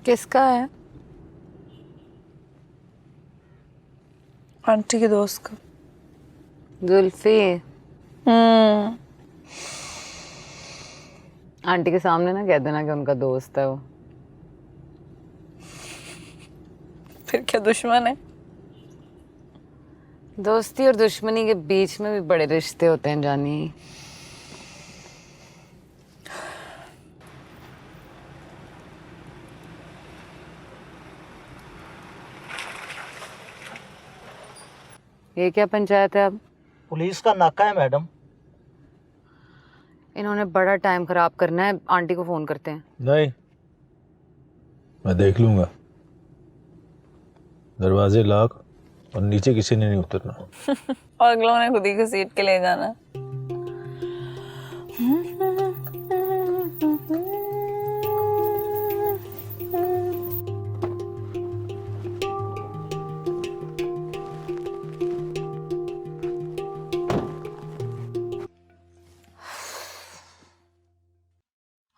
किसका है? आंटी के दोस्त का। जुल्फी। हम्म। आंटी के सामने ना कह देना कि उनका दोस्त है वो। फिर क्या दुश्मन है? दोस्ती और दुश्मनी के बीच में भी बड़े रिश्ते होते हैं जानी। ये क्या पंचायत है अब? पुलिस का नाका है मैडम। इन्होंने बड़ा टाइम खराब करना है, आंटी को फोन करते हैं। नहीं, मैं देख लूंगा। दरवाजे लॉक और नीचे किसी ने नहीं उतरना। और अगलों ने खुद ही घसीट के ले जाना।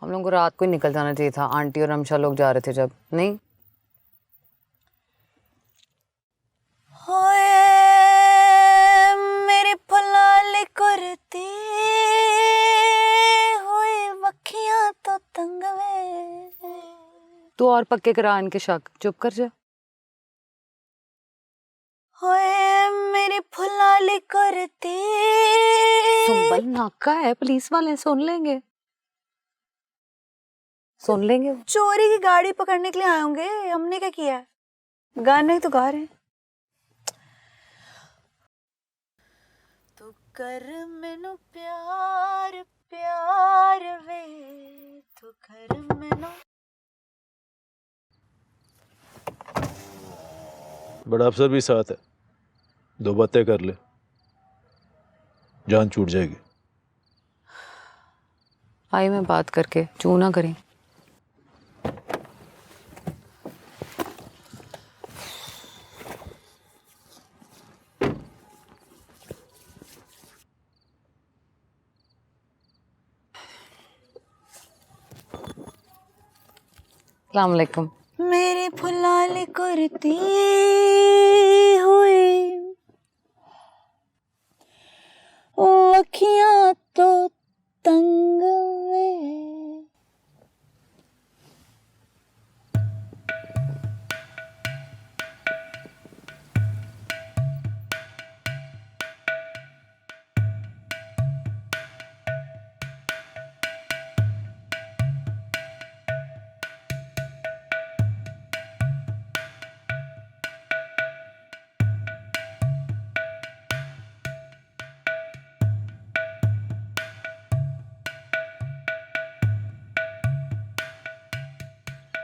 हम लोगों को रात को ही निकल जाना चाहिए था, आंटी और अमशा लोग जा रहे थे जब। नहीं होए मेरी फुलाली कुर्ती हुई वखियां तो तंग वे। तू और पक्के करा इनके शक, चुप कर जा। होए मेरी फुलाली कुर्ती। सुंबल नाका है, पुलिस वाले सुन लेंगे, सुन लेंगे। चोरी की गाड़ी पकड़ने के लिए आए होंगे, हमने क्या किया है? गाने ही तो गा रहे हैं। तू कर मैनू प्यार प्यार वे, तू कर मैनू। बड़ा अफसर भी साथ है, दो बातें कर ले, जान छूट जाएगी। आई मैं बात करके, चू ना करें। अस्सलाम वालेकुम। मेरी फुलाली कुर्ती